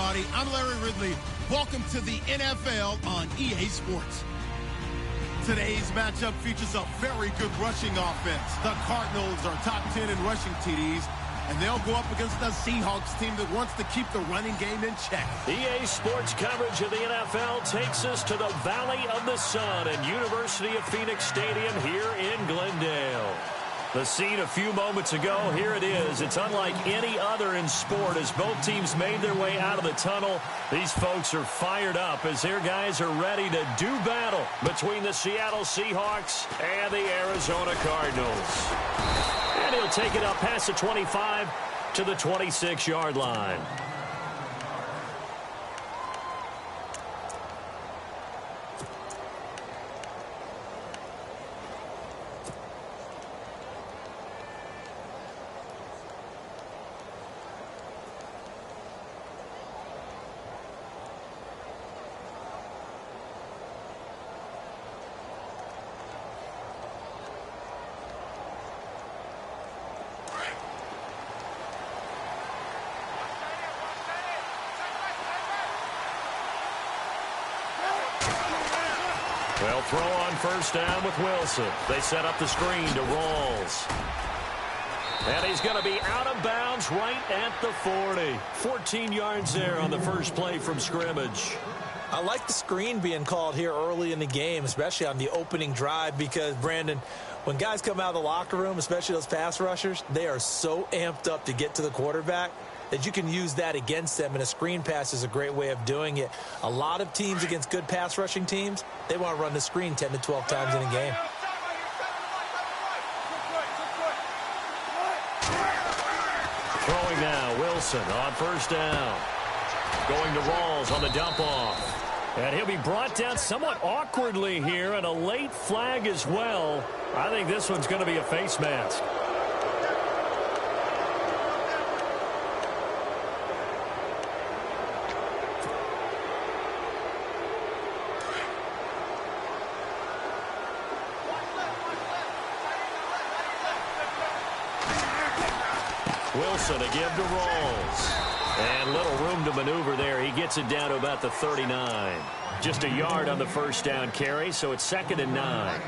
everybody. I'm Larry Ridley. Welcome to the NFL on EA Sports. Today's matchup features a very good rushing offense. The Cardinals are top 10 in rushing TDs, and they'll go up against the Seahawks team that wants to keep the running game in check. EA Sports coverage of the NFL takes us to the Valley of the Sun and University of Phoenix Stadium here in Glendale. The scene a few moments ago, here it is. It's unlike any other in sport as both teams made their way out of the tunnel. These folks are fired up as their guys are ready to do battle between the Seattle Seahawks and the Arizona Cardinals. And he'll take it up past the 25 to the 26-yard line. Well, throw on first down with Wilson. They set up the screen to Rawls. And he's going to be out of bounds right at the 40. 14 yards there on the first play from scrimmage. I like the screen being called here early in the game, especially on the opening drive, because, Brandon, when guys come out of the locker room, especially those pass rushers, they are so amped up to get to the quarterback that you can use that against them, and a screen pass is a great way of doing it. A lot of teams against good pass rushing teams, they want to run the screen 10 to 12 times in a game. Throwing now, Wilson on first down. Going to Rawls on the dump off. And he'll be brought down somewhat awkwardly here, and a late flag as well. I think this one's going to be a face mask. Wilson to give to Rawls. And little room to maneuver there. He gets it down to about the 39. Just a yard on the first down carry, so it's 2nd and 9.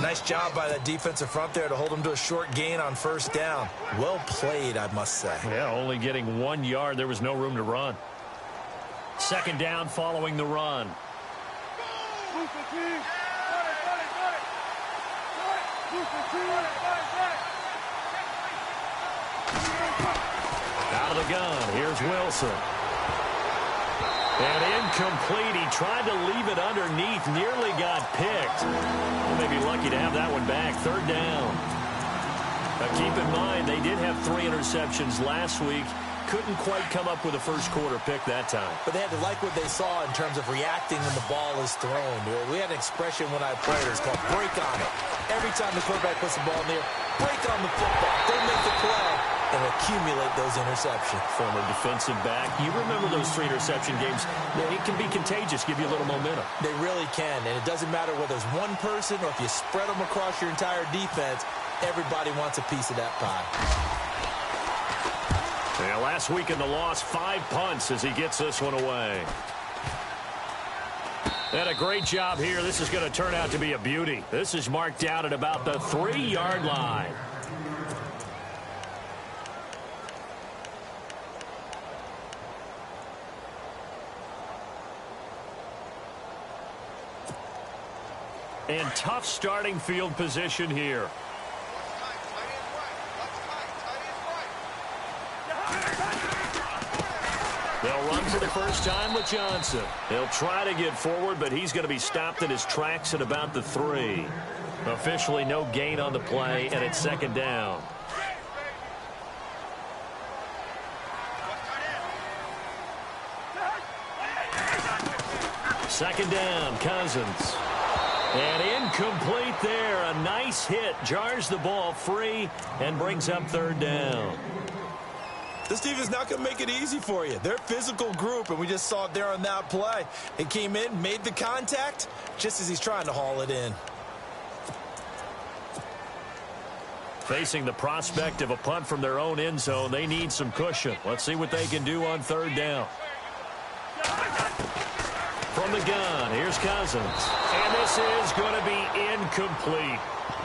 Nice job by that defensive front there to hold him to a short gain on first down. Well played, I must say. Yeah, only getting 1 yard. There was no room to run. 2nd down following the run. Out of the gun, here's Wilson. And incomplete. He tried to leave it underneath, nearly got picked. He may be lucky to have that one back. 3rd down. Now keep in mind, they did have 3 interceptions last week. Couldn't quite come up with a first quarter pick that time. But they had to like what they saw in terms of reacting when the ball is thrown. We had an expression when I played. It's called break on it. Every time the quarterback puts the ball in there, break on the football. Don't make the play and accumulate those interceptions. Former defensive back. You remember those 3 interception games. It can be contagious, give you a little momentum. They really can, and it doesn't matter whether it's one person or if you spread them across your entire defense, everybody wants a piece of that pie. Yeah, last week in the loss, 5 punts as he gets this one away. And a great job here. This is going to turn out to be a beauty. This is marked out at about the 3-yard line. And tough starting field position here. They'll run for the first time with Johnson. He'll try to get forward, but he's going to be stopped in his tracks at about the 3. Officially no gain on the play, and it's 2nd down. Second down, Cousins. And incomplete there. A nice hit. Jars the ball free and brings up 3rd down. This team is not going to make it easy for you. They're a physical group, and we just saw it there on that play. It came in, made the contact, just as he's trying to haul it in. Facing the prospect of a punt from their own end zone, they need some cushion. Let's see what they can do on 3rd down. From the gun, here's Cousins. And this is going to be incomplete.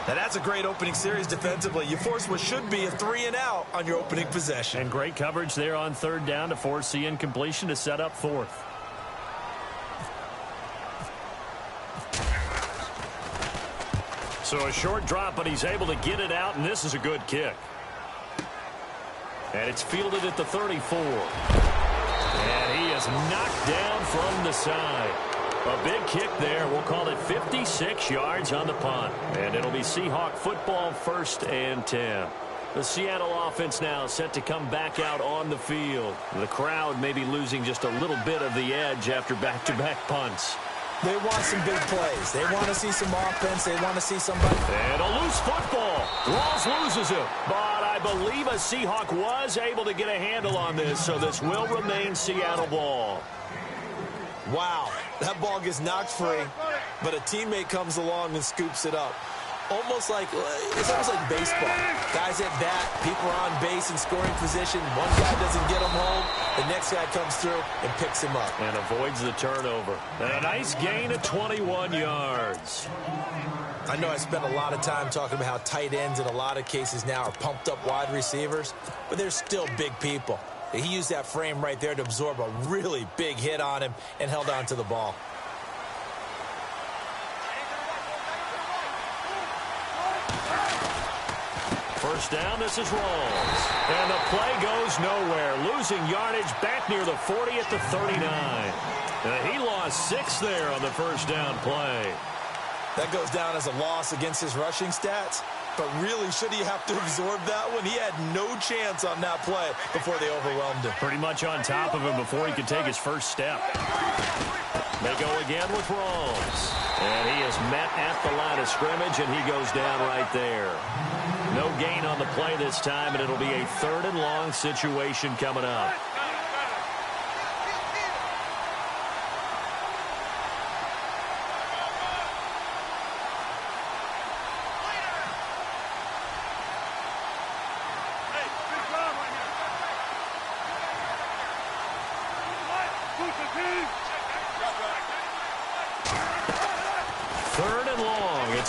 Now that's a great opening series defensively. You force what should be a 3-and-out on your opening possession. And great coverage there on third down to force the incompletion to set up fourth. So a short drop, but he's able to get it out, and this is a good kick. And it's fielded at the 34. And he is knocked down from the side. A big kick there. We'll call it 56 yards on the punt. And it'll be Seahawk football, 1st and 10. The Seattle offense now set to come back out on the field. The crowd may be losing just a little bit of the edge after back-to-back punts. They want some big plays. They want to see some offense. They want to see somebody. And a loose football. Rawls loses it. But I believe a Seahawk was able to get a handle on this, so this will remain Seattle ball. Wow, that ball gets knocked free, but a teammate comes along and scoops it up. It's almost like baseball. Guys at bat, people are on base in scoring position. One guy doesn't get him home. The next guy comes through and picks him up. And avoids the turnover. And a nice gain of 21 yards. I know I spent a lot of time talking about how tight ends in a lot of cases now are pumped up wide receivers, but they're still big people. He used that frame right there to absorb a really big hit on him and held on to the ball. First down, this is Rawls. And the play goes nowhere. Losing yardage back near the 40 at the 39. He lost 6 there on the first down play. That goes down as a loss against his rushing stats. But really, should he have to absorb that one? He had no chance on that play before they overwhelmed him. Pretty much on top of him before he could take his first step. They go again with Rawls. And he is met at the line of scrimmage, and he goes down right there. No gain on the play this time, and it'll be a 3rd and long situation coming up.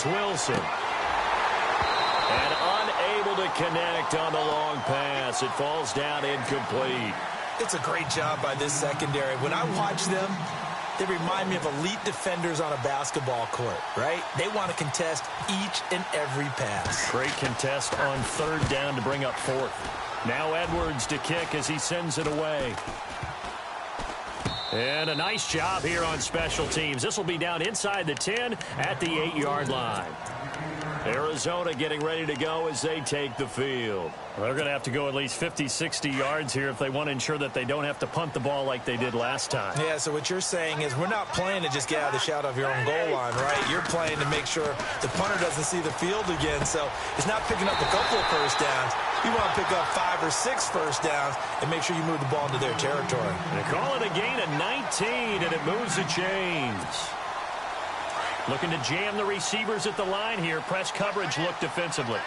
Wilson. And unable to connect on the long pass. It falls down incomplete. It's a great job by this secondary. When I watch them, they remind me of elite defenders on a basketball court, right? They want to contest each and every pass. Great contest on 3rd down to bring up 4th. Now Edwards to kick as he sends it away. And a nice job here on special teams. This will be down inside the 10 at the 8-yard line. Arizona getting ready to go as they take the field. Well, they're going to have to go at least 50, 60 yards here if they want to ensure that they don't have to punt the ball like they did last time. Yeah, so what you're saying is we're not playing to just get out of the shadow of your own goal line, right? You're playing to make sure the punter doesn't see the field again. So it's not picking up a couple of first downs. You want to pick up 5 or 6 first downs and make sure you move the ball into their territory. They call it a gain of 19, and it moves the chains. Looking to jam the receivers at the line here. Press coverage look defensively.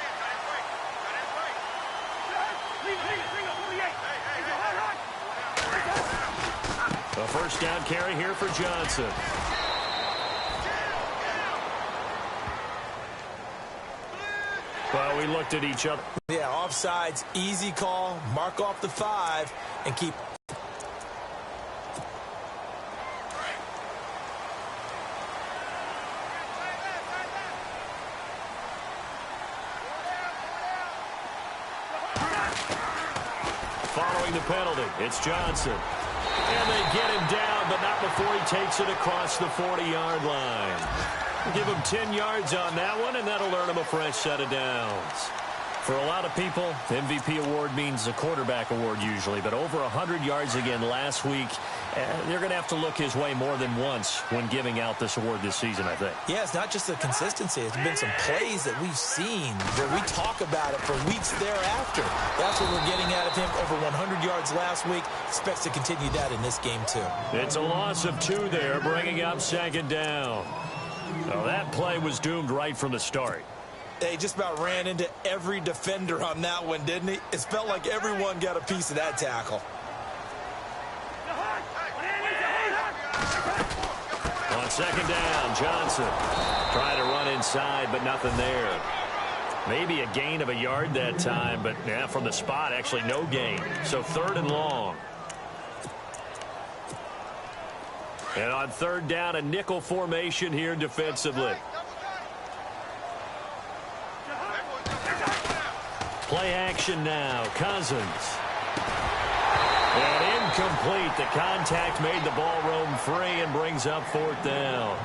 A first down carry here for Johnson. Well, we looked at each other. Yeah, offsides, easy call. Mark off the 5 and keep. Following the penalty, it's Johnson. And they get him down, but not before he takes it across the 40-yard line. Give him 10 yards on that one, and that'll earn him a fresh set of downs. For a lot of people, the MVP award means a quarterback award usually, but over 100 yards again last week. They're going to have to look his way more than once when giving out this award this season, I think. Yeah, it's not just the consistency. It's been some plays that we've seen where we talk about it for weeks thereafter. That's what we're getting out of him. Over 100 yards last week. Expects to continue that in this game, too. It's a loss of 2 there, bringing up 2nd down. Now, that play was doomed right from the start. They just about ran into every defender on that one, didn't he? It felt like everyone got a piece of that tackle. second down. Johnson trying to run inside, but nothing there. Maybe a gain of a yard that time, but yeah, from the spot, actually no gain. So third and long. And on third down, a nickel formation here defensively. Play action now. Cousins. And incomplete. The contact made the ball roam free and brings up fourth down.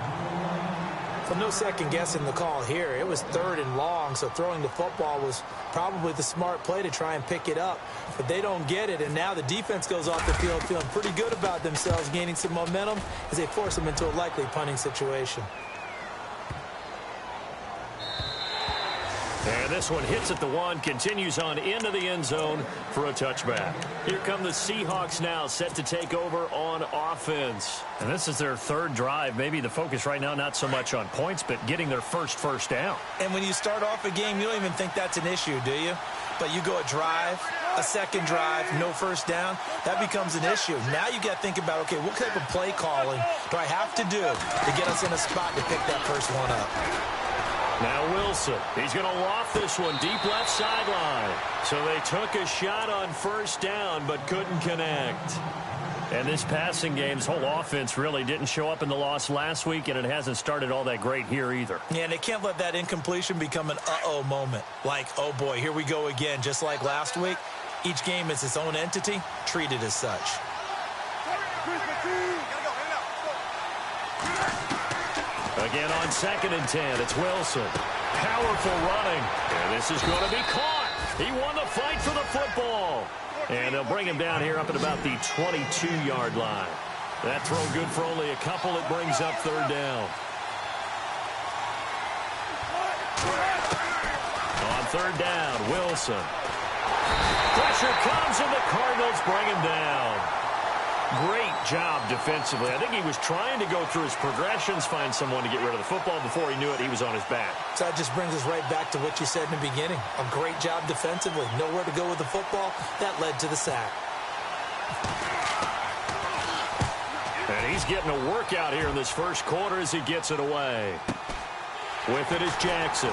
So no second guessing the call here. It was third and long, so throwing the football was probably the smart play to try and pick it up. But they don't get it, and now the defense goes off the field feeling pretty good about themselves, gaining some momentum as they force them into a likely punting situation. And this one hits at the one, continues on into the end zone for a touchback. Here come the Seahawks now, set to take over on offense. And this is their third drive. Maybe the focus right now not so much on points, but getting their first down. And when you start off a game, you don't even think that's an issue, do you? But you go a drive, a second drive, no first down, that becomes an issue. Now you got to think about, okay, what type of play calling do I have to do to get us in a spot to pick that first one up? Now Wilson, he's going to loft this one deep left sideline. So they took a shot on first down but couldn't connect. And this passing game, this whole offense really didn't show up in the loss last week, and it hasn't started all that great here either. Yeah, and they can't let that incompletion become an uh-oh moment. Like, oh boy, here we go again, just like last week. Each game is its own entity, treated as such. Again on 2nd and 10, it's Wilson. Powerful running. And this is going to be caught. He won the fight for the football. And they'll bring him down here up at about the 22-yard line. That throw good for only a couple. It brings up third down. On third down, Wilson. Pressure comes, and the Cardinals bring him down. Great job defensively. I think he was trying to go through his progressions, find someone to get rid of the football. Before he knew it, he was on his back. So that just brings us right back to what you said in the beginning. A great job defensively. Nowhere to go with the football. That led to the sack. And he's getting a workout here in this first quarter as he gets it away. With it is Jackson.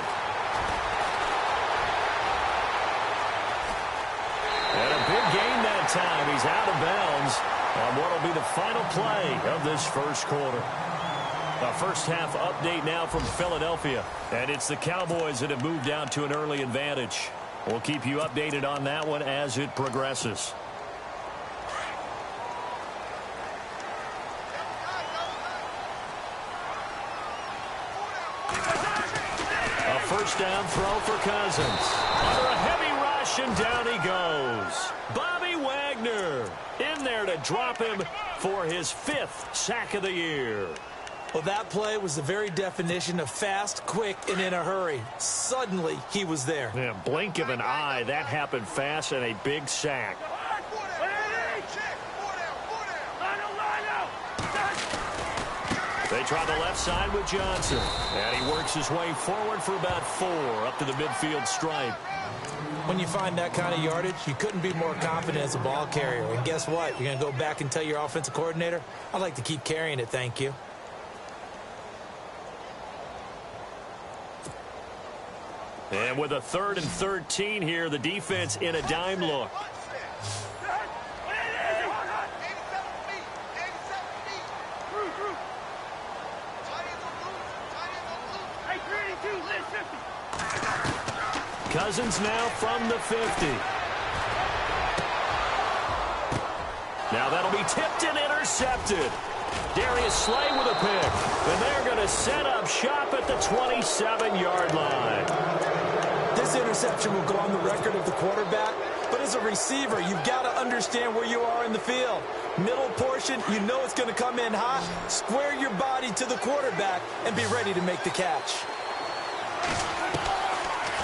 And a big gain that time. He's out of bounds on what will be the final play of this first quarter. A first half update now from Philadelphia. And it's the Cowboys that have moved down to an early advantage. We'll keep you updated on that one as it progresses. A first down throw for Cousins. Under a heavy rush, and down he goes. Bobby Wagner in there to drop him for his 5th sack of the year. Well, that play was the very definition of fast, quick, and in a hurry. Suddenly, he was there. Yeah, blink of an eye. That happened fast, and a big sack. They try the left side with Johnson. And he works his way forward for about 4 up to the midfield stripe. When you find that kind of yardage, you couldn't be more confident as a ball carrier. And guess what? You're going to go back and tell your offensive coordinator, I'd like to keep carrying it, thank you. And with a 3rd and 13 here, the defense in a dime look. Cousins now from the 50. Now that'll be tipped and intercepted. Darius Slay with a pick. And they're going to set up shop at the 27-yard line. This interception will go on the record of the quarterback, but as a receiver, you've got to understand where you are in the field. Middle portion, you know it's going to come in hot. Square your body to the quarterback and be ready to make the catch.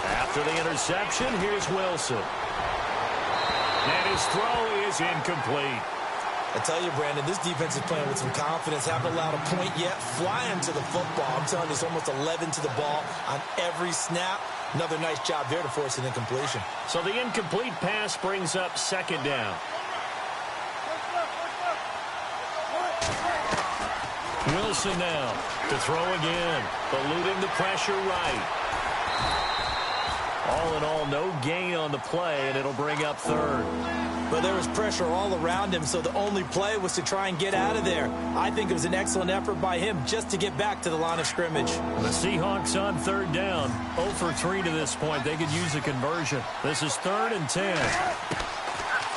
After the interception, here's Wilson. And his throw is incomplete. I tell you, Brandon, this defense is playing with some confidence. Haven't allowed a point yet. Flying to the football. I'm telling you, it's almost 11 to the ball on every snap. Another nice job there to force an incompletion. So the incomplete pass brings up 2nd down. Wilson now to throw again. Eluding the pressure right. All in all, no gain on the play, and it'll bring up third. But there was pressure all around him, so the only play was to try and get out of there. I think it was an excellent effort by him just to get back to the line of scrimmage. The Seahawks on third down. 0 for 3 to this point. They could use a conversion. This is 3rd and 10.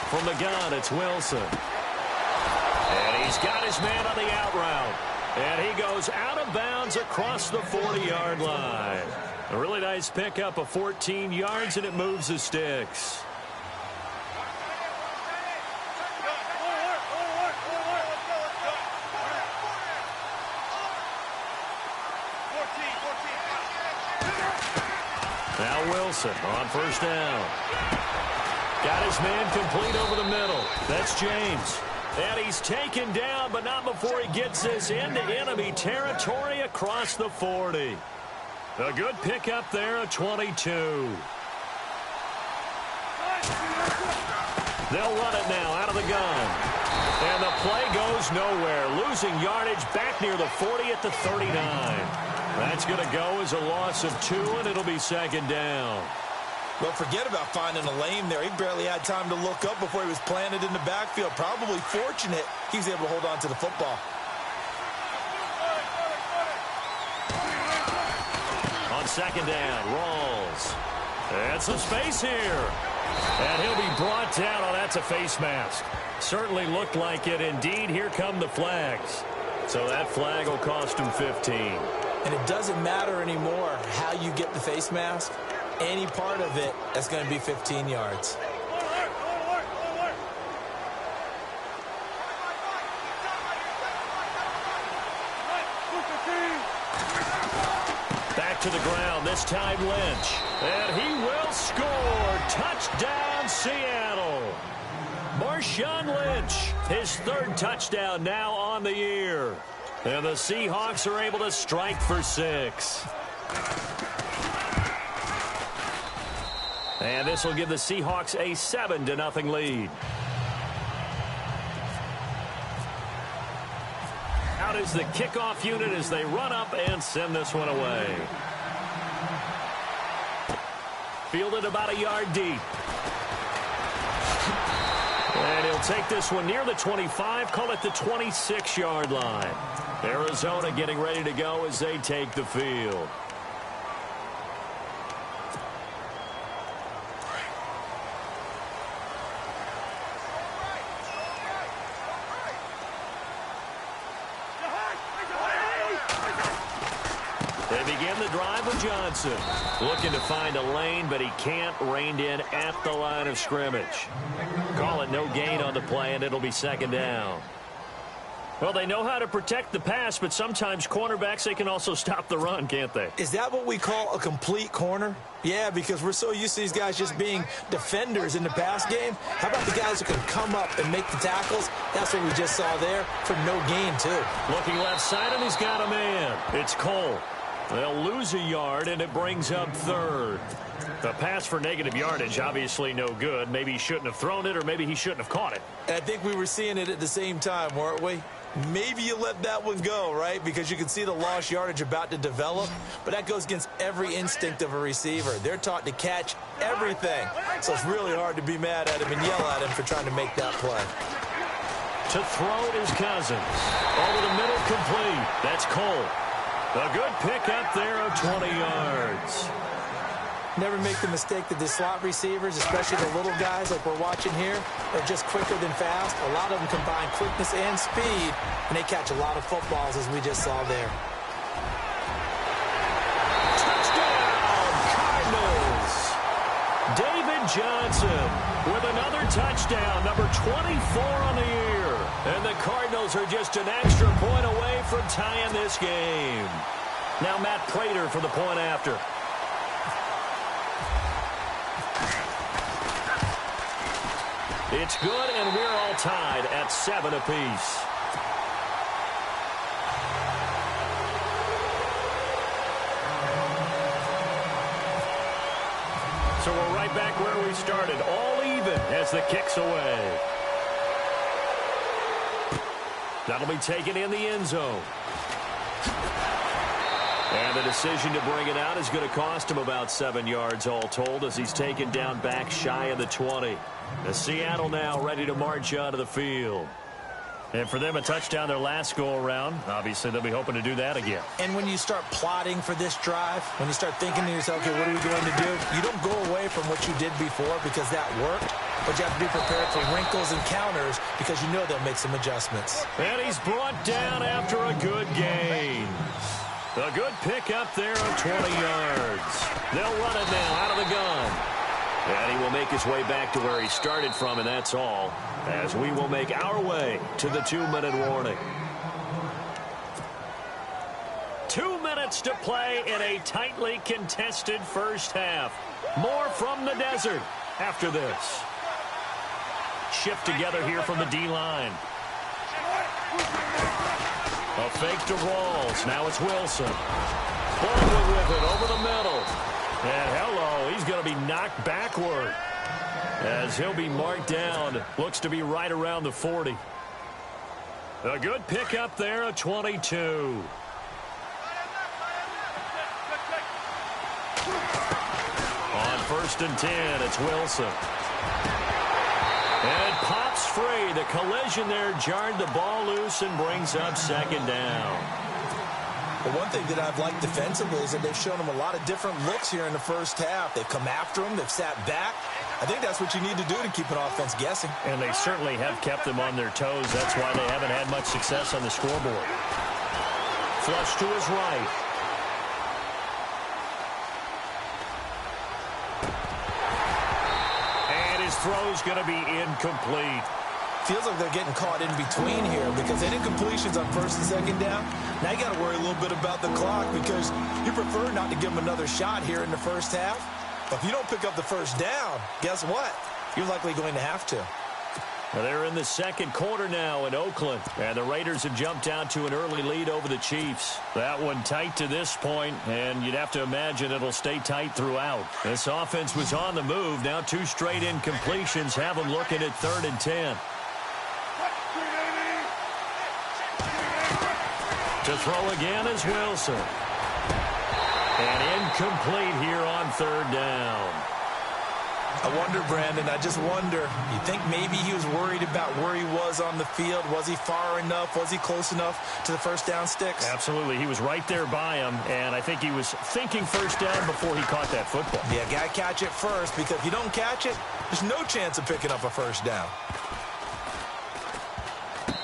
From the gun, it's Wilson. And he's got his man on the out route. And he goes out of bounds across the 40-yard line. A really nice pickup of 14 yards, and it moves the sticks. Now Wilson on first down. Got his man complete over the middle. That's James. And he's taken down, but not before he gets this into enemy territory across the 40. A good pickup there at 22. They'll run it now out of the gun. And the play goes nowhere. Losing yardage back near the 40 at the 39. That's going to go as a loss of 2, and it'll be 2nd down. Well, forget about finding a lane there. He barely had time to look up before he was planted in the backfield. Probably fortunate he was able to hold on to the football. On 2nd down, Rawls. And some space here. And he'll be brought down. Oh, that's a face mask. Certainly looked like it. Indeed, here come the flags. So that flag will cost him 15. And it doesn't matter anymore how you get the face mask. Any part of it, that's going to be 15 yards. Back to the ground, this time Lynch. And he will score. Touchdown, Seattle. Marshawn Lynch, his 3rd touchdown now on the year. And the Seahawks are able to strike for 6. And this will give the Seahawks a 7-0 lead. Out is the kickoff unit as they run up and send this one away. Fielded about a yard deep. And he'll take this one near the 25, call it the 26-yard line. Arizona getting ready to go as they take the field. They begin the drive with Johnson. Looking to find a lane, but he can't. Reined in at the line of scrimmage. Call it no gain on the play, and it'll be 2nd down. Well, they know how to protect the pass, but sometimes cornerbacks, they can also stop the run, can't they? Is that what we call a complete corner? Yeah, because we're so used to these guys just being defenders in the pass game. How about the guys who can come up and make the tackles? That's what we just saw there for no gain, too. Looking left side, and he's got a man. It's Cole. They'll lose a yard, and it brings up 3rd. The pass for negative yardage, obviously no good. Maybe he shouldn't have thrown it, or maybe he shouldn't have caught it. And I think we were seeing it at the same time, weren't we? Maybe you let that one go, right? Because you can see the lost yardage about to develop. But that goes against every instinct of a receiver. They're taught to catch everything. So it's really hard to be mad at him and yell at him for trying to make that play. To throw is Cousins. Over the middle, complete. That's Cole. A good pick up there of 20 yards. Never make the mistake that the slot receivers, especially the little guys like we're watching here, are just quicker than fast. A lot of them combine quickness and speed, and they catch a lot of footballs, as we just saw there. Touchdown, Cardinals! David Johnson with another touchdown, number 24 on the year. And the Cardinals are just an extra point away from tying this game. Now Matt Prater for the point after. It's good, and we're all tied at 7 apiece. So we're right back where we started, all even as the kick's away. That'll be taken in the end zone. And the decision to bring it out is going to cost him about 7 yards all told as he's taken down back shy of the 20. The Seattle now ready to march onto the field. And for them, a touchdown their last go-around. Obviously, they'll be hoping to do that again. And when you start plotting for this drive, when you start thinking to yourself, okay, what are we going to do? You don't go away from what you did before because that worked, but you have to be prepared for wrinkles and counters because you know they'll make some adjustments. And he's brought down after a good gain. A good pick up there of 20 yards. They'll run it now out of the gun. And he will make his way back to where he started from, and that's all, as we will make our way to the 2-minute warning. 2 minutes to play in a tightly contested first half. More from the desert after this. Shift together here from the D-line. A fake to Rawls. Now it's Wilson. Baldwin with it over the middle. And hello, he's going to be knocked backward as he'll be marked down. Looks to be right around the 40. A good pick up there, a 22. On 1st and 10, it's Wilson. And it pops free. The collision there jarred the ball loose and brings up 2nd down. But one thing that I've liked defensively is that they've shown him a lot of different looks here in the first half. They've come after him. They've sat back. I think that's what you need to do to keep an offense guessing. And they certainly have kept them on their toes. That's why they haven't had much success on the scoreboard. Flush to his right. And his throw's going to be incomplete. Feels like they're getting caught in between here because they did incompletions on 1st and 2nd down. Now you got to worry a little bit about the clock because you prefer not to give them another shot here in the first half. But if you don't pick up the first down, guess what? You're likely going to have to. Well, they're in the 2nd quarter now in Oakland. And the Raiders have jumped out to an early lead over the Chiefs. That one tight to this point, and you'd have to imagine it'll stay tight throughout. This offense was on the move. Now 2 straight incompletions have them looking at 3rd and 10. To throw again is Wilson. And incomplete here on 3rd down. I wonder, Brandon, I just wonder, you think maybe he was worried about where he was on the field? Was he far enough? Was he close enough to the first down sticks? Absolutely. He was right there by him, and I think he was thinking first down before he caught that football. Yeah, got to catch it first, because if you don't catch it, there's no chance of picking up a first down.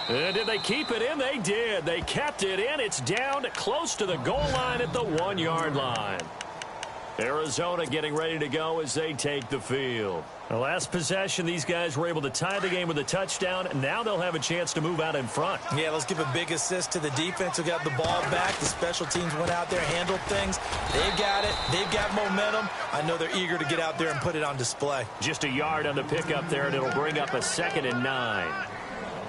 Did they keep it in? They did. They kept it in. It's down close to the goal line at the 1-yard line. Arizona getting ready to go as they take the field. The last possession, these guys were able to tie the game with a touchdown, and now they'll have a chance to move out in front. Yeah, let's give a big assist to the defense who got the ball back. The special teams went out there, handled things. They've got it. They've got momentum. I know they're eager to get out there and put it on display. Just a yard on the pickup there, and it'll bring up a 2nd and 9.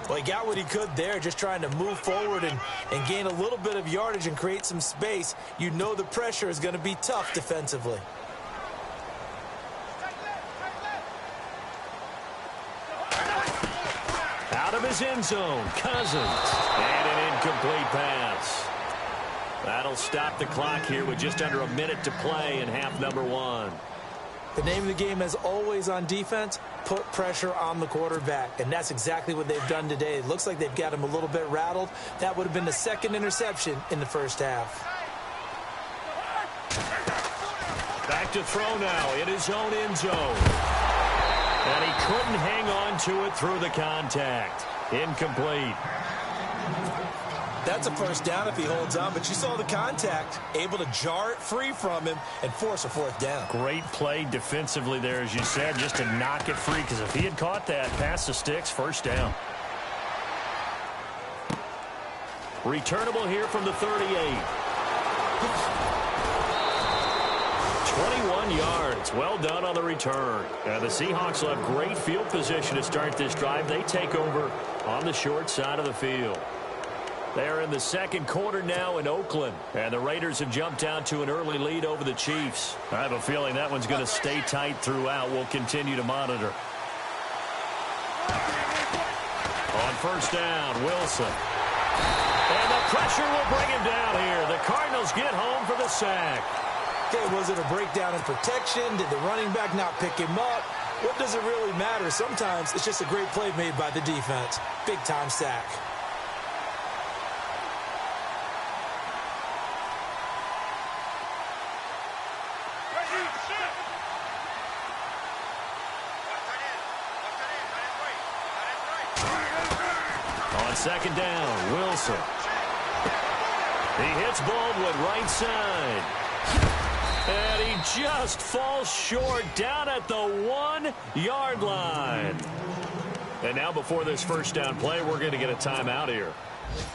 Well, he got what he could there, just trying to move forward and gain a little bit of yardage and create some space. You know the pressure is going to be tough defensively. Out of his end zone, Cousins. And an incomplete pass. That'll stop the clock here with just under a minute to play in half number 1. The name of the game, as always on defense, put pressure on the quarterback. And that's exactly what they've done today. It looks like they've got him a little bit rattled. That would have been the 2nd interception in the first half. Back to throw now in his own end zone. And he couldn't hang on to it through the contact. Incomplete. That's a first down if he holds on, but you saw the contact, able to jar it free from him and force a 4th down. Great play defensively there, as you said, just to knock it free, because if he had caught that, past the sticks, first down. Returnable here from the 38. 21 yards. Well done on the return. The Seahawks will have great field position to start this drive. They take over on the short side of the field. They're in the 2nd quarter now in Oakland. And the Raiders have jumped out to an early lead over the Chiefs. I have a feeling that one's going to stay tight throughout. We'll continue to monitor. On 1st down, Wilson. And the pressure will bring him down here. The Cardinals get home for the sack. Okay, was it a breakdown in protection? Did the running back not pick him up? What does it really matter? Sometimes it's just a great play made by the defense. Big-time sack. On second down, Wilson. He hits Baldwin right side. And he just falls short down at the 1-yard line. And now before this first down play, we're going to get a timeout here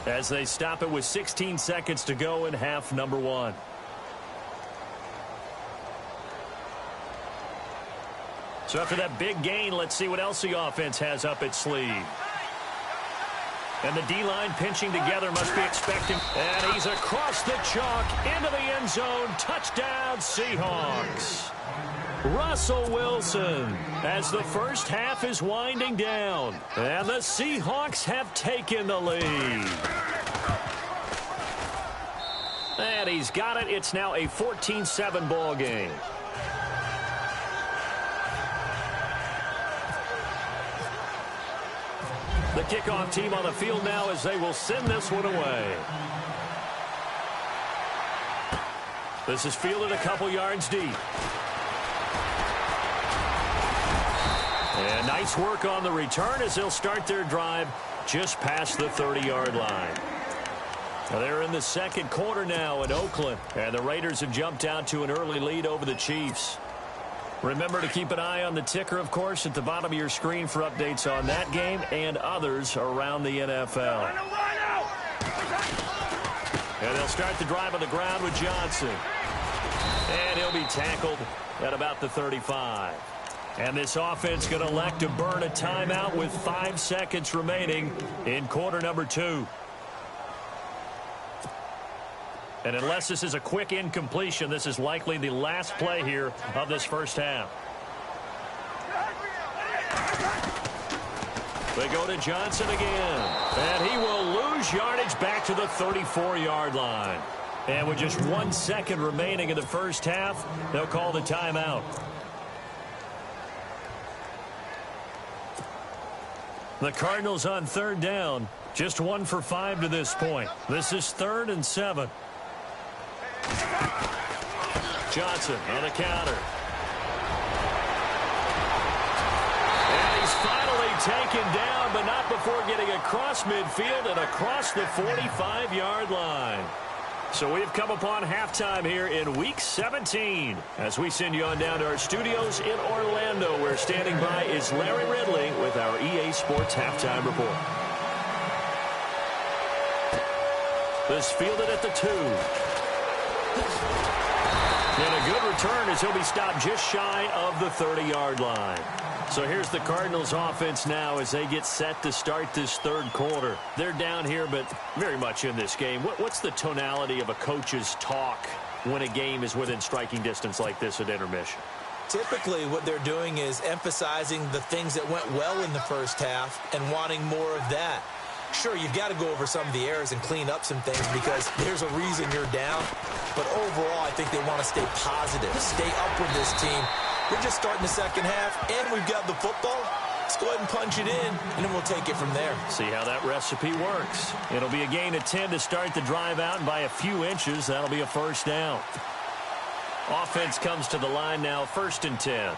as they stop it with 16 seconds to go in half number 1. So after that big gain, let's see what else the offense has up its sleeve. And the D-line pinching together must be expecting. And he's across the chalk into the end zone. Touchdown, Seahawks. Russell Wilson as the first half is winding down. And the Seahawks have taken the lead. And he's got it. It's now a 14-7 ball game. The kickoff team on the field now as they will send this one away. This is fielded a couple yards deep. And nice work on the return as they'll start their drive just past the 30-yard line. Now they're in the second quarter now in Oakland, and the Raiders have jumped out to an early lead over the Chiefs. Remember to keep an eye on the ticker, of course, at the bottom of your screen for updates on that game and others around the NFL. And they'll start the drive on the ground with Johnson. And he'll be tackled at about the 35. And this offense going to elect to burn a timeout with 5 seconds remaining in quarter number 2. And unless this is a quick incompletion, this is likely the last play here of this first half. They go to Johnson again. And he will lose yardage back to the 34-yard line. And with just 1 second remaining in the first half, they'll call the timeout. The Cardinals on third down. Just 1 for 5 to this point. This is 3rd and 7. Johnson on the counter. And he's finally taken down, but not before getting across midfield and across the 45-yard line. So we've come upon halftime here in Week 17 as we send you on down to our studios in Orlando, where standing by is Larry Ridley with our EA Sports Halftime Report. This fielded at the 2. And a good return as he'll be stopped just shy of the 30-yard line. So here's the Cardinals offense now as they get set to start this third quarter. They're down here, but very much in this game. What's the tonality of a coach's talk when a game is within striking distance like this at intermission? Typically, what they're doing is emphasizing the things that went well in the first half and wanting more of that. Sure, you've got to go over some of the errors and clean up some things because there's a reason you're down. But overall, I think they want to stay positive, stay up with this team. We're just starting the second half, and we've got the football. Let's go ahead and punch it in, and then we'll take it from there. See how that recipe works. It'll be a gain of 10 to start the drive out, and by a few inches, that'll be a first down. Offense comes to the line now, 1st and 10.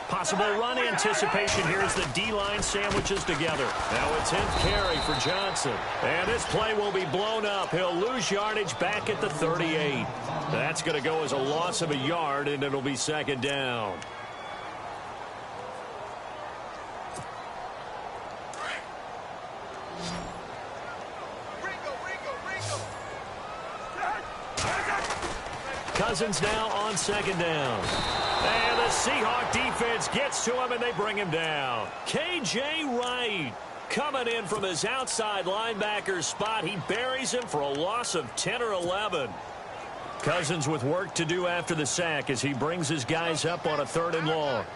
Possible run anticipation here as the D-line sandwiches together. Now a 10th carry for Johnson. And this play will be blown up. He'll lose yardage back at the 38. That's going to go as a loss of a yard, and it'll be 2nd down. Cousins now on 2nd down. And the Seahawk defense gets to him, and they bring him down. K.J. Wright coming in from his outside linebacker spot. He buries him for a loss of 10 or 11. Cousins with work to do after the sack as he brings his guys up on a 3rd and long.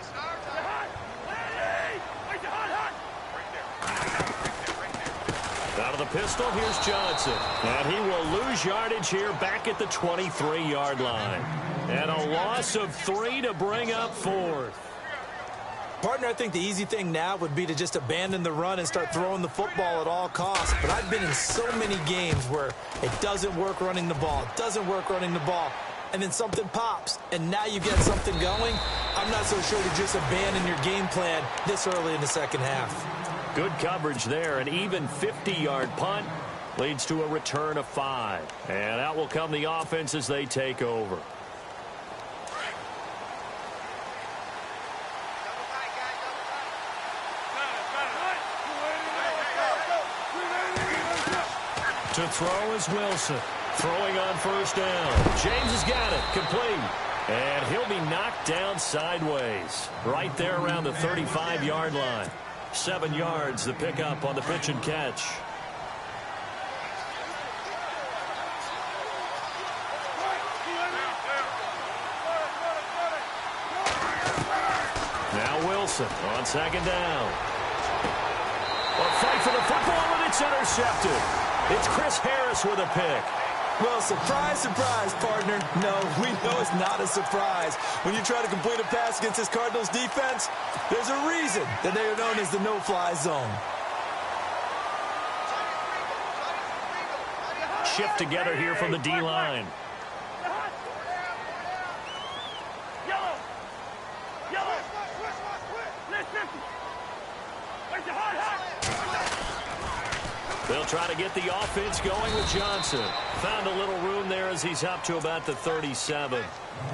pistol. Here's Johnson. And he will lose yardage here back at the 23-yard line. And a loss of 3 to bring up 4th. Partner, I think the easy thing now would be to just abandon the run and start throwing the football at all costs. But I've been in so many games where it doesn't work running the ball. It doesn't work running the ball. And then something pops, and now you get something going. I'm not so sure to just abandon your game plan this early in the second half. Good coverage there. An even 50-yard punt leads to a return of 5. And out will come the offense as they take over. To throw is Wilson. Throwing on first down. James has got it. Complete. And he'll be knocked down sideways. Right there around the 35-yard line. 7 yards, the pickup on the pitch and catch. Now Wilson on second down. A fight for the football, and it's intercepted. It's Chris Harris with a pick. Well, surprise, surprise, partner. No, we know it's not a surprise. When you try to complete a pass against this Cardinals defense, there's a reason that they are known as the no-fly zone. Shift together here from the D-line. They'll try to get the offense going with Johnson. Found a little room there as he's up to about the 37.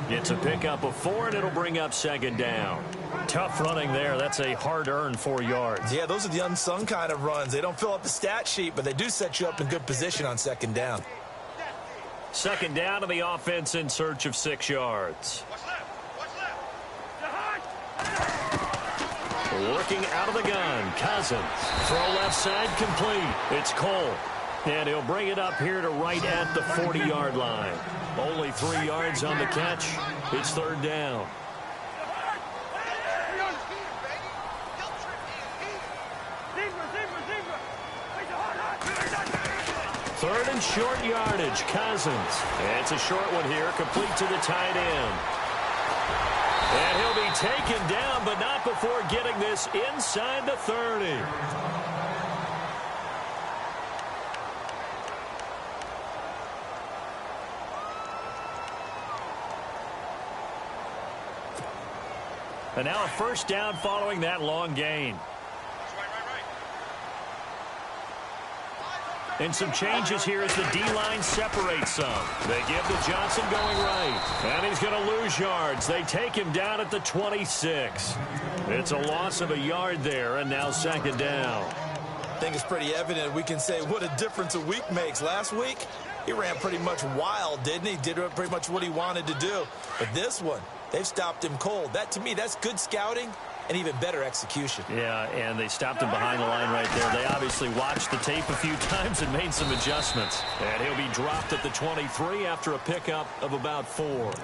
Gets a pickup of 4, and it'll bring up second down. Tough running there. That's a hard-earned 4 yards. Yeah, those are the unsung kind of runs. They don't fill up the stat sheet, but they do set you up in good position on second down. Second down to the offense in search of 6 yards. Working out of the gun, Cousins. Throw left side complete. It's Cole. And he'll bring it up here to right at the 40-yard line. Only 3 yards on the catch. It's third down. Third and short yardage, Cousins. And it's a short one here, complete to the tight end. And he'll be taken down, but not before getting this inside the 30. And now a first down following that long gain. And some changes here as the D-line separates some. They give to Johnson going right. And he's going to lose yards. They take him down at the 26. It's a loss of a yard there, and now second down. I think it's pretty evident. We can say what a difference a week makes. Last week, he ran pretty much wild, didn't he? Did pretty much what he wanted to do. But this one, they've stopped him cold. That, to me, that's good scouting and even better execution. Yeah, and they stopped him behind the line right there. They obviously watched the tape a few times and made some adjustments. And he'll be dropped at the 23 after a pickup of about 4.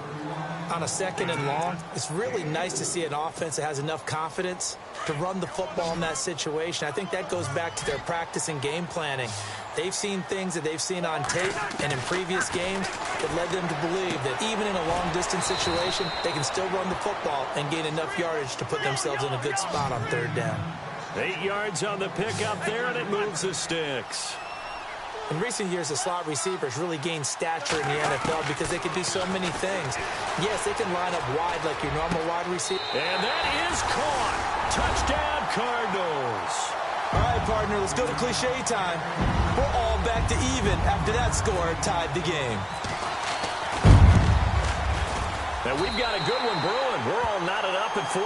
On a second and long, it's really nice to see an offense that has enough confidence to run the football in that situation. I think that goes back to their practice and game planning. They've seen things that they've seen on tape and in previous games that led them to believe that even in a long-distance situation, they can still run the football and gain enough yardage to put themselves in a good spot on third down. 8 yards on the pickup there, and it moves the sticks. In recent years, the slot receivers really gained stature in the NFL because they can do so many things. Yes, they can line up wide like your normal wide receiver. And that is caught. Touchdown, Cardinals. All right, partner, let's go to cliche time. We're all back to even after that score tied the game. And we've got a good one brewing. We're all knotted up at 14.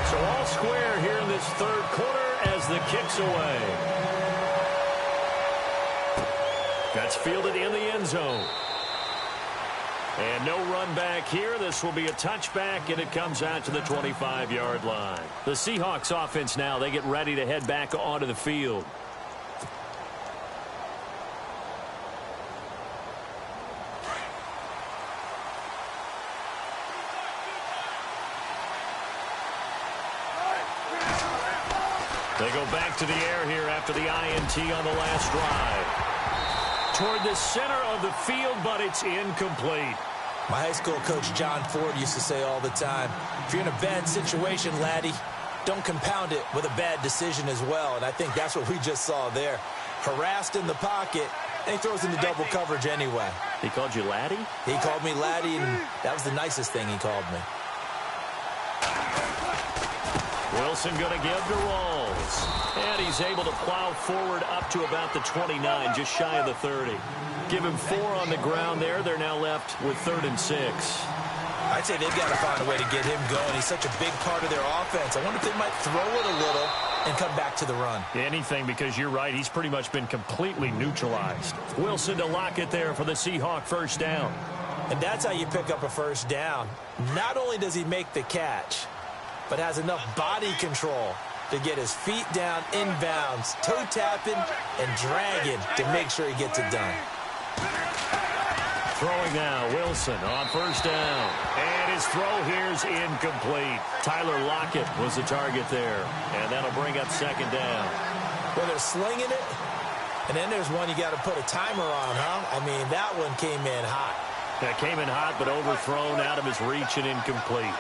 So all square here in this third quarter as the kick's away. That's fielded in the end zone. And no run back here. This will be a touchback, and it comes out to the 25-yard line. The Seahawks offense now, they get ready to head back onto the field. They go back to the air here after the INT on the last drive. Toward the center of the field, but it's incomplete. My high school coach, John Ford, used to say all the time, if you're in a bad situation, laddie, don't compound it with a bad decision as well. And I think that's what we just saw there. Harassed in the pocket, and he throws into double coverage anyway. He called you laddie? He called me laddie, and that was the nicest thing he called me. Wilson going to give to Rawls. And he's able to plow forward up to about the 29, just shy of the 30. Give him 4 on the ground there. They're now left with 3rd and 6. I'd say they've got to find a way to get him going. He's such a big part of their offense. I wonder if they might throw it a little and come back to the run. Anything, because you're right. He's pretty much been completely neutralized. Wilson to lock it there for the Seahawk first down. And that's how you pick up a first down. Not only does he make the catch, but has enough body control to get his feet down inbounds, toe tapping and dragging to make sure he gets it done. Throwing now, Wilson on first down. And his throw here's incomplete. Tyler Lockett was the target there. And that'll bring up 2nd down. Well, they're slinging it. And then there's one you got to put a timer on, huh? I mean, that one came in hot. That came in hot, but overthrown out of his reach and incomplete.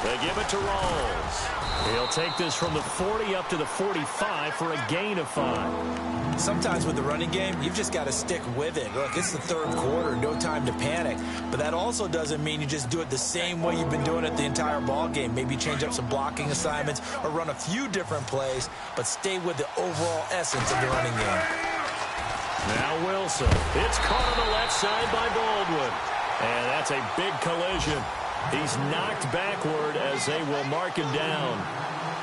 They give it to Rawls. He'll take this from the 40 up to the 45 for a gain of 5. Sometimes with the running game, you've just got to stick with it. Look, it's the 3rd quarter, no time to panic. But that also doesn't mean you just do it the same way you've been doing it the entire ball game. Maybe change up some blocking assignments or run a few different plays, but stay with the overall essence of the running game. Now Wilson. It's caught on the left side by Baldwin. And that's a big collision. He's knocked backward as they will mark him down.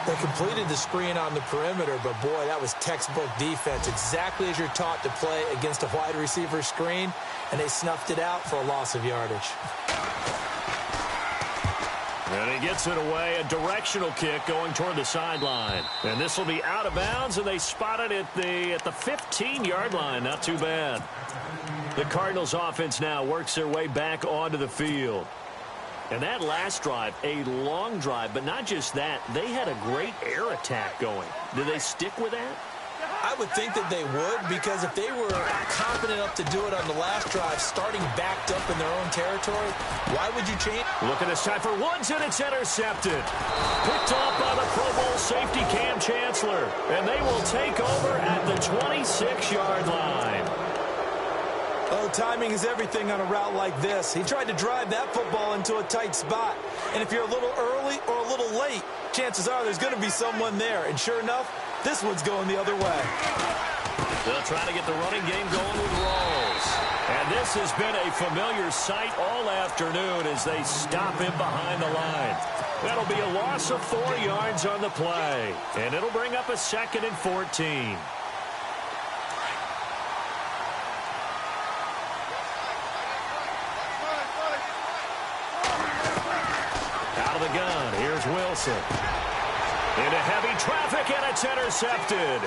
They completed the screen on the perimeter, but boy, that was textbook defense. Exactly as you're taught to play against a wide receiver screen, and they snuffed it out for a loss of yardage. And he gets it away, a directional kick going toward the sideline. And this will be out of bounds, and they spot it at the 15-yard line. Not too bad. The Cardinals offense now works their way back onto the field. And that last drive, a long drive, but not just that. They had a great air attack going. Did they stick with that? I would think that they would, because if they were confident enough to do it on the last drive, starting backed up in their own territory, why would you change? Look at this time for Woods, and it's intercepted. Picked off by the Pro Bowl safety Cam Chancellor. And they will take over at the 26-yard line. Oh, timing is everything on a route like this. He tried to drive that football into a tight spot. And if you're a little early or a little late, chances are there's going to be someone there. And sure enough, this one's going the other way. They'll try to get the running game going with Rawls. And this has been a familiar sight all afternoon as they stop him behind the line. That'll be a loss of 4 yards on the play. And it'll bring up a 2nd and 14. The gun. Here's Wilson. Into heavy traffic, and it's intercepted.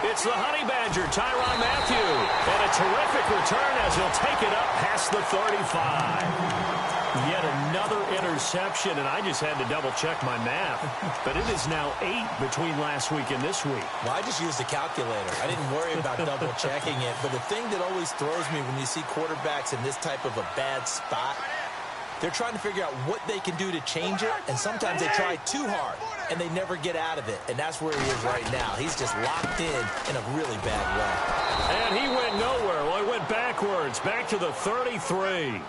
It's the Honey Badger, Tyrann Mathieu. And a terrific return as he'll take it up past the 35. Yet another interception, and I just had to double-check my math. But it is now 8 between last week and this week. Well, I just used a calculator. I didn't worry about double-checking it. But the thing that always throws me when you see quarterbacks in this type of a bad spot, they're trying to figure out what they can do to change it, and sometimes they try too hard, and they never get out of it. And that's where he is right now. He's just locked in a really bad way. And he went nowhere. Well, he went backwards, back to the 33.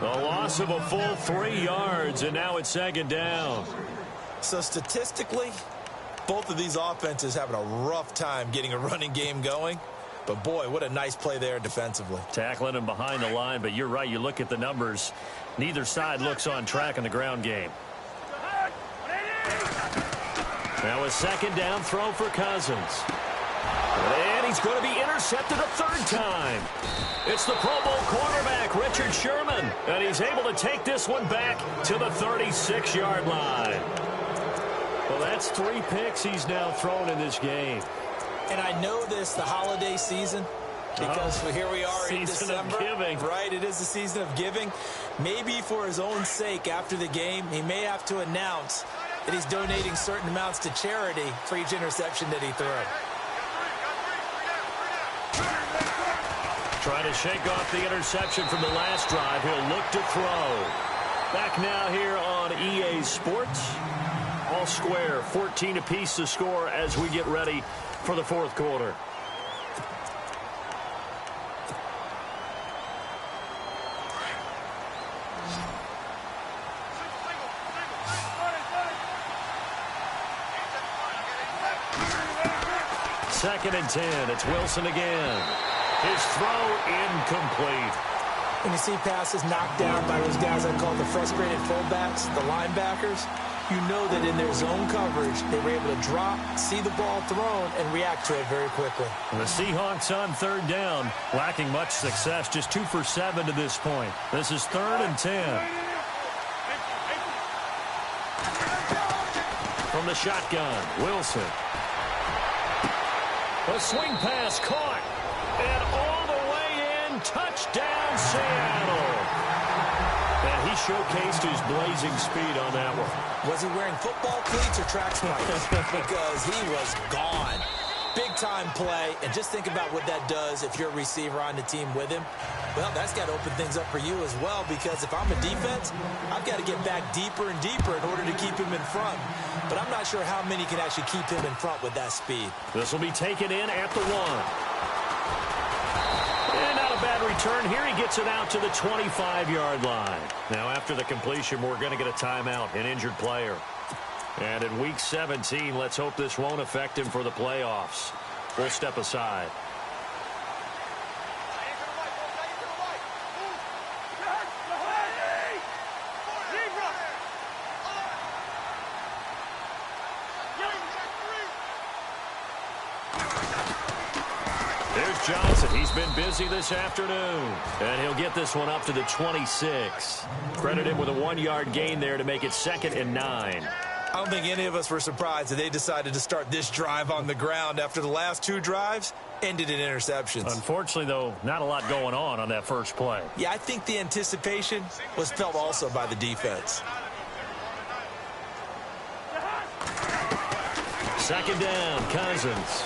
A loss of a full 3 yards, and now it's 2nd down. So statistically, both of these offenses having a rough time getting a running game going. But, boy, what a nice play there defensively. Tackling him behind the line, but you're right. You look at the numbers. Neither side looks on track in the ground game. Now a 2nd down throw for Cousins. And he's going to be intercepted a 3rd time. It's the Pro Bowl cornerback, Richard Sherman. And he's able to take this one back to the 36-yard line. Well, that's 3 picks he's now thrown in this game. And I know this, the holiday season, because here we are in December. Season of giving. Right, it is the season of giving. Maybe for his own sake after the game, he may have to announce and he's donating certain amounts to charity for each interception that he threw. Trying to shake off the interception from the last drive. He'll look to throw. Back now here on EA Sports. All square, 14 apiece to score as we get ready for the fourth quarter. Second and 10. It's Wilson again. His throw incomplete. When you see passes knocked down by those guys I call the frustrated fullbacks, the linebackers, you know that in their zone coverage, they were able to drop, see the ball thrown, and react to it very quickly. And the Seahawks on third down, lacking much success, just 2 for 7 to this point. This is 3rd and 10. From the shotgun, Wilson. A swing pass caught. And all the way in, touchdown Seattle. And he showcased his blazing speed on that one. Was he wearing football cleats or track spikes? Because he was gone. Big-time play, and just think about what that does if you're a receiver on the team with him. Well, that's got to open things up for you as well, because if I'm a defense, I've got to get back deeper and deeper in order to keep him in front. But I'm not sure how many can actually keep him in front with that speed. This will be taken in at the 1. And not a bad return here. He gets it out to the 25-yard line. Now, after the completion, we're going to get a timeout, an injured player. And in Week 17, let's hope this won't affect him for the playoffs. We'll step aside. Here's Johnson. He's been busy this afternoon. And he'll get this one up to the 26. Credit him with a 1-yard gain there to make it 2nd and 9. I don't think any of us were surprised that they decided to start this drive on the ground after the last 2 drives ended in interceptions. Unfortunately, though, not a lot going on that first play. Yeah, I think the anticipation was felt also by the defense. 2nd down, Cousins.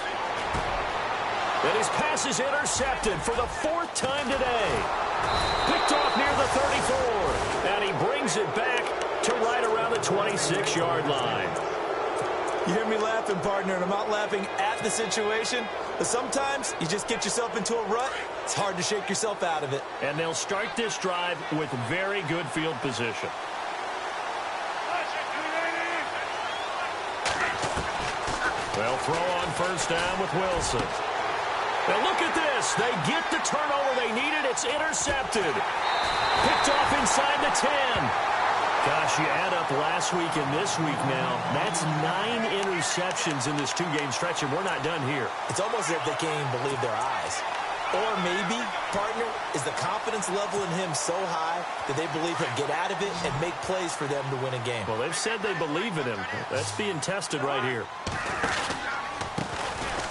And his pass is intercepted for the 4th time today. Picked off near the 34. And he brings it back to right around the 26-yard line. You hear me laughing, partner, and I'm not laughing at the situation, but sometimes you just get yourself into a rut. It's hard to shake yourself out of it. And they'll start this drive with very good field position. They'll throw on 1st down with Wilson. Now look at this. They get the turnover they needed. It's intercepted. Picked off inside the 10. Gosh, you add up last week and this week now, that's 9 interceptions in this 2-game stretch, and we're not done here. It's almost as if they can't even believe their eyes. Or maybe, partner, is the confidence level in him so high that they believe he'll get out of it and make plays for them to win a game. Well, they've said they believe in him. That's being tested right here.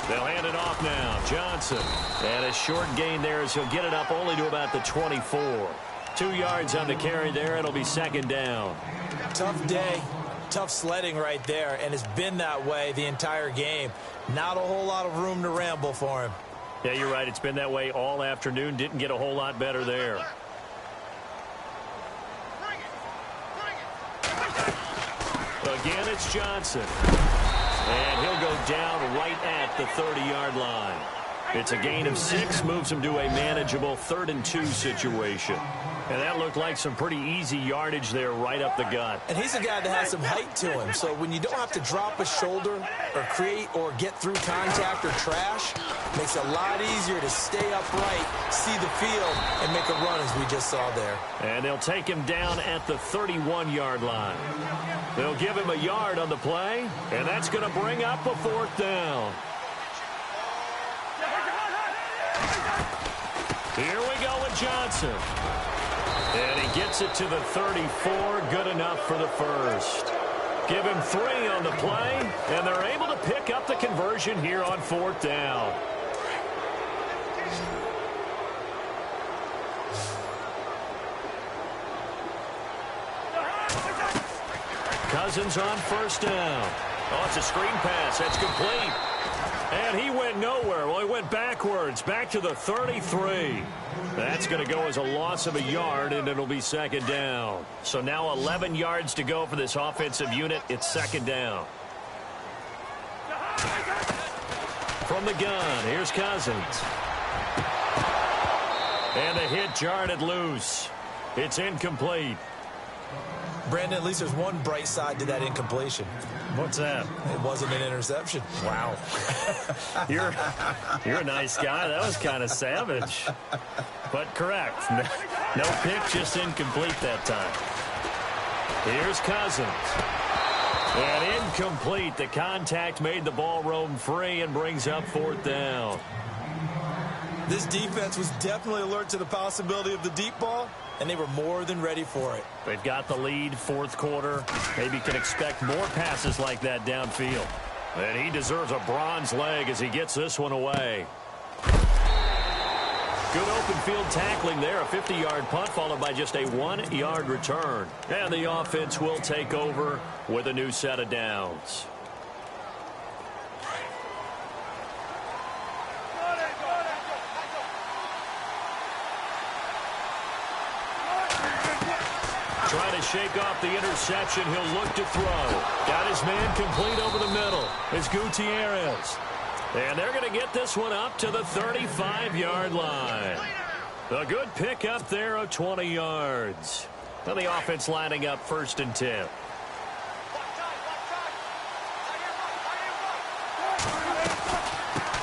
They'll hand it off now. Johnson. And a short gain there as he'll get it up only to about the 24. 2 yards on the carry there. It'll be 2nd down. Tough day. Tough sledding right there, and it's been that way the entire game. Not a whole lot of room to ramble for him. Yeah, you're right. It's been that way all afternoon. Didn't get a whole lot better there. Again, it's Johnson. And he'll go down right at the 30-yard line. It's a gain of 6, moves him to a manageable 3rd and 2 situation. And that looked like some pretty easy yardage there right up the gut. And he's a guy that has some height to him, so when you don't have to drop a shoulder or create or get through contact or trash, it makes it a lot easier to stay upright, see the field, and make a run as we just saw there. And they'll take him down at the 31-yard line. They'll give him a yard on the play, and that's going to bring up a 4th down. Here we go with Johnson. And he gets it to the 34. Good enough for the first. Give him 3 on the play, and they're able to pick up the conversion here on 4th down. Cousins on first down. Oh, it's a screen pass. That's complete. And he went nowhere. Well, he went backwards, back to the 33. That's going to go as a loss of a yard, and it'll be second down. So now 11 yards to go for this offensive unit. It's second down. From the gun, here's Cousins. And the hit jarred it loose. It's incomplete. Brandon, at least there's one bright side to that incompletion. What's that? It wasn't an interception. Wow. You're a nice guy. That was kind of savage. But correct. No pick, just incomplete that time. Here's Cousins. And incomplete. The contact made the ball roam free and brings up fourth down. This defense was definitely alert to the possibility of the deep ball, and they were more than ready for it. They've got the lead, fourth quarter. Maybe can expect more passes like that downfield. And he deserves a bronze leg as he gets this one away. Good open field tackling there. A 50-yard punt followed by just a 1-yard return. And the offense will take over with a new set of downs. Trying to shake off the interception. He'll look to throw. Got his man complete over the middle. It's Gutierrez. And they're going to get this one up to the 35-yard line. A good pickup there of 20 yards. Now the offense lining up 1st and 10.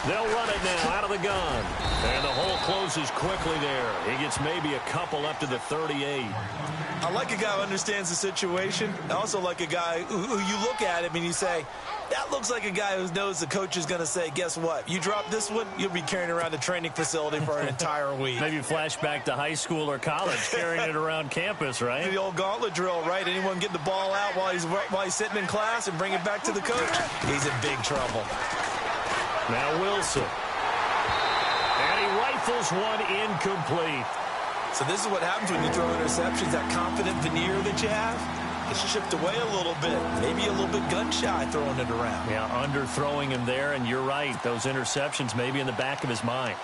They'll run it now out of the gun. And the hole closes quickly there. He gets maybe a couple up to the 38. I like a guy who understands the situation. I also like a guy who you look at him and you say, that looks like a guy who knows the coach is going to say, guess what? You drop this one, you'll be carrying around the training facility for an entire week. Maybe flashback to high school or college, carrying it around campus, right? The old gauntlet drill, right? Anyone get the ball out while he's sitting in class and bring it back to the coach? He's in big trouble. Now Wilson. And he rifles one incomplete. So this is what happens when you throw interceptions, that confident veneer that you have. It's chipped away a little bit, maybe a little bit gun-shy throwing it around. Yeah, underthrowing him there, and you're right. Those interceptions may be in the back of his mind.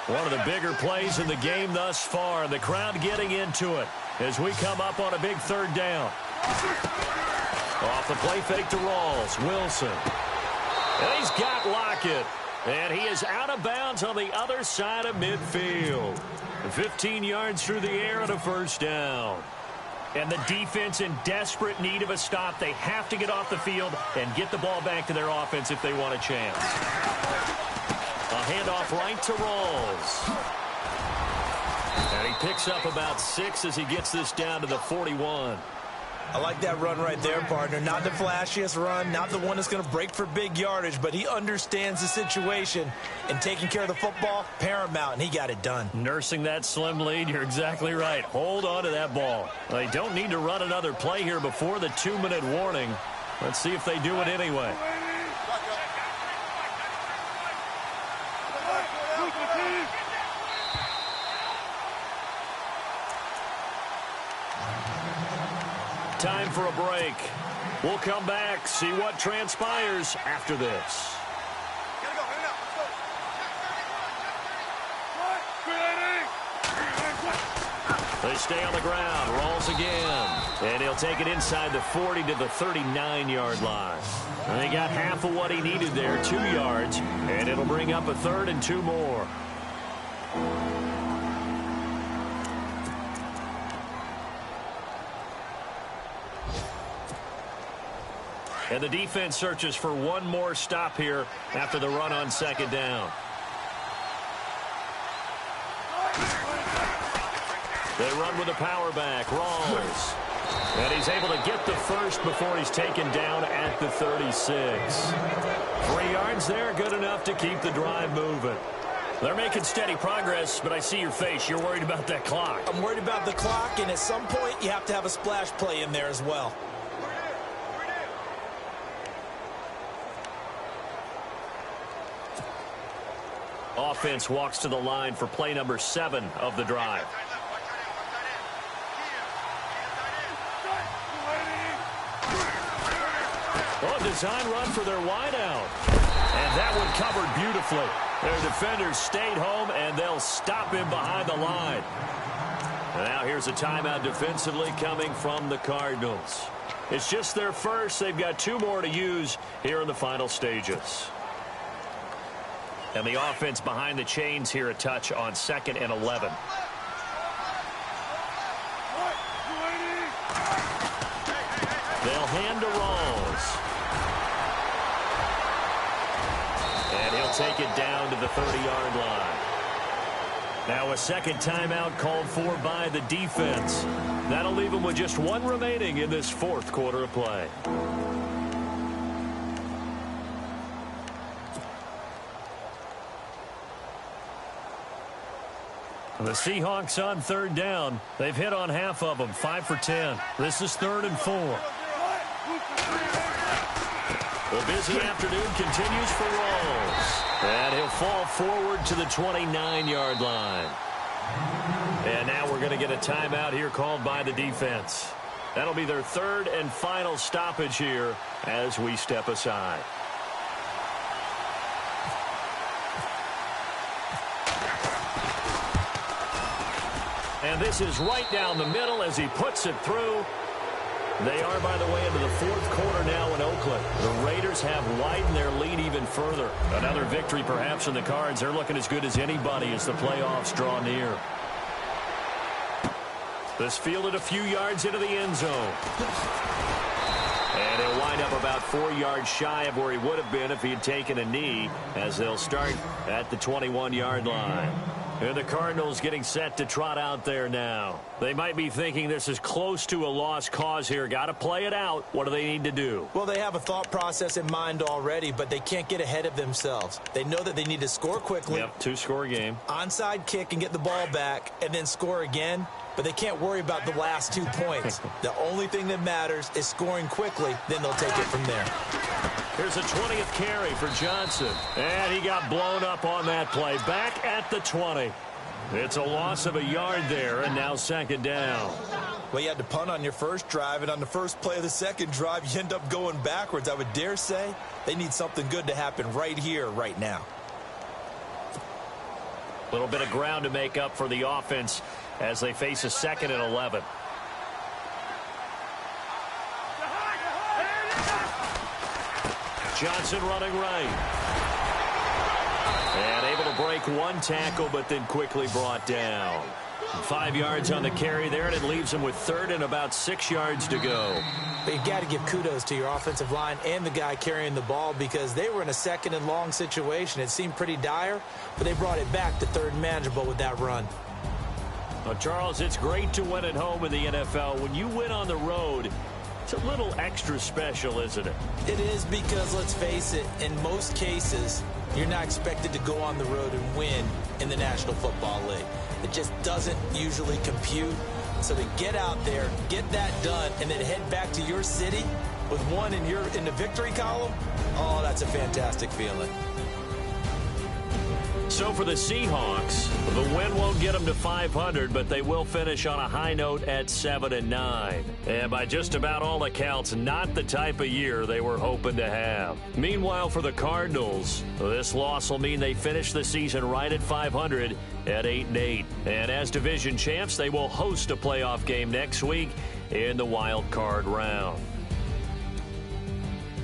One of the bigger plays in the game thus far. The crowd getting into it as we come up on a big 3rd down. Off the play fake to Rawls. Wilson. And he's got Lockett. And he is out of bounds on the other side of midfield. 15 yards through the air and a 1st down. And the defense in desperate need of a stop. They have to get off the field and get the ball back to their offense if they want a chance. A handoff right to Rawls. And he picks up about 6 as he gets this down to the 41. I like that run right there, partner. Not the flashiest run, not the one that's going to break for big yardage, but he understands the situation, and taking care of the football, paramount, and he got it done. Nursing that slim lead, you're exactly right. Hold on to that ball. They don't need to run another play here before the 2-minute warning. Let's see if they do it anyway. Time for a break. We'll come back, see what transpires after this. They stay on the ground. Rolls again. And he'll take it inside the 40 to the 39-yard line. And he got half of what he needed there, 2 yards. And it'll bring up a 3rd and 2 more. And the defense searches for one more stop here after the run on 2nd down. They run with a power back, Rawls. And he's able to get the first before he's taken down at the 36. 3 yards there, good enough to keep the drive moving. They're making steady progress, but I see your face. You're worried about that clock. I'm worried about the clock, and at some point you have to have a splash play in there as well. Offense walks to the line for play number 7 of the drive. Oh, design run for their wideout. And that one covered beautifully. Their defenders stayed home, and they'll stop him behind the line. And now here's a timeout defensively coming from the Cardinals. It's just their first. They've got 2 more to use here in the final stages. And the offense behind the chains here a touch on 2nd and 11. They'll hand to Rawls. And he'll take it down to the 30-yard line. Now a second timeout called for by the defense. That'll leave them with just 1 remaining in this 4th quarter of play. The Seahawks on 3rd down. They've hit on half of them, 5 for 10. This is 3rd and 4. The busy afternoon continues for Rawls. And he'll fall forward to the 29-yard line. And now we're going to get a timeout here called by the defense. That'll be their 3rd and final stoppage here as we step aside. And this is right down the middle as he puts it through. They are, by the way, into the 4th quarter now in Oakland. The Raiders have widened their lead even further. Another victory perhaps in the cards. They're looking as good as anybody as the playoffs draw near. This fielded a few yards into the end zone. And he'll wind up about 4 yards shy of where he would have been if he had taken a knee, as they'll start at the 21-yard line. And the Cardinals getting set to trot out there now. They might be thinking this is close to a lost cause here. Got to play it out. What do they need to do? Well, they have a thought process in mind already, but they can't get ahead of themselves. They know that they need to score quickly. Yep, 2-score game. Onside kick and get the ball back and then score again. But they can't worry about the last 2 points. The only thing that matters is scoring quickly. Then they'll take it from there. Here's a 20th carry for Johnson. And he got blown up on that play. Back at the 20. It's a loss of a yard there, and now 2nd down. Well, you had to punt on your first drive, and on the first play of the second drive, you end up going backwards. I would dare say they need something good to happen right here, right now. A little bit of ground to make up for the offense as they face a 2nd and 11. Johnson running right. And able to break 1 tackle, but then quickly brought down. 5 yards on the carry there, and it leaves him with 3rd and about 6 yards to go. But you got to give kudos to your offensive line and the guy carrying the ball, because they were in a 2nd and long situation. It seemed pretty dire, but they brought it back to 3rd and manageable with that run. Well, Charles, it's great to win at home in the NFL. When you win on the road, it's a little extra special, isn't it? It is, because, let's face it, in most cases, you're not expected to go on the road and win in the National Football League. It just doesn't usually compute. So to get out there, get that done, and then head back to your city with 1 in the victory column, oh, that's a fantastic feeling. So for the Seahawks, the win won't get them to 500, but they will finish on a high note at 7-9. And by just about all accounts, not the type of year they were hoping to have. Meanwhile, for the Cardinals, this loss will mean they finish the season right at 500 at 8-8. And as division champs, they will host a playoff game next week in the wild card round.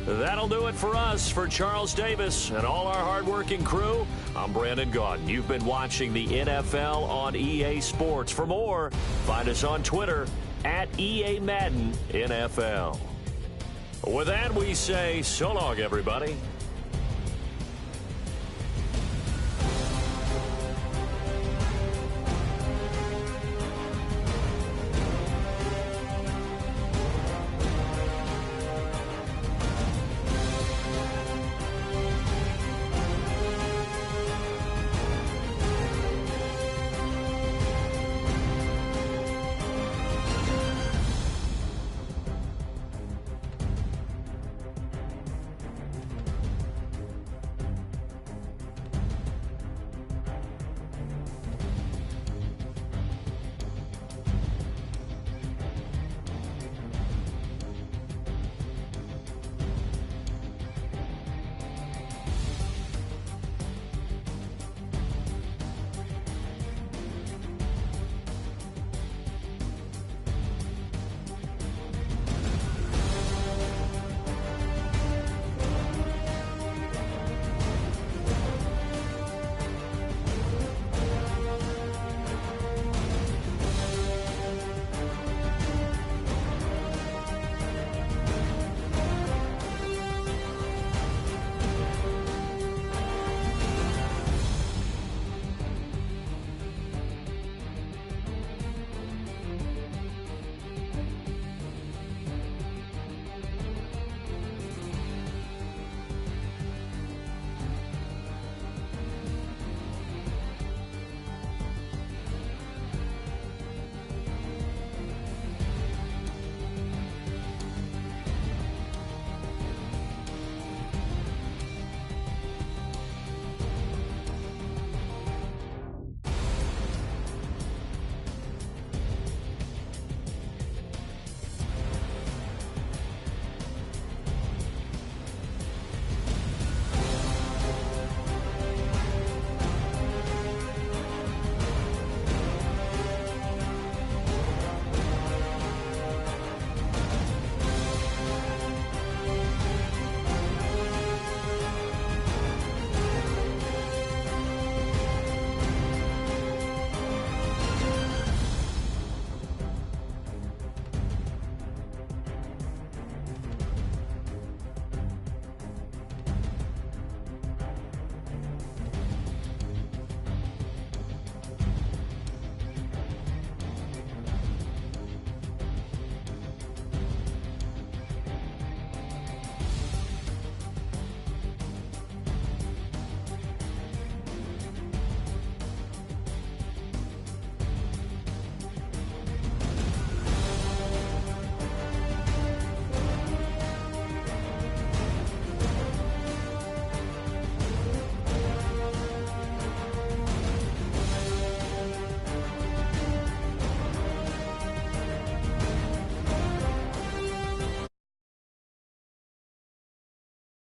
That'll do it for us. For Charles Davis and all our hardworking crew, I'm Brandon Gaudin. You've been watching the NFL on EA Sports. For more, find us on Twitter at EA Madden NFL. With that, we say so long, everybody.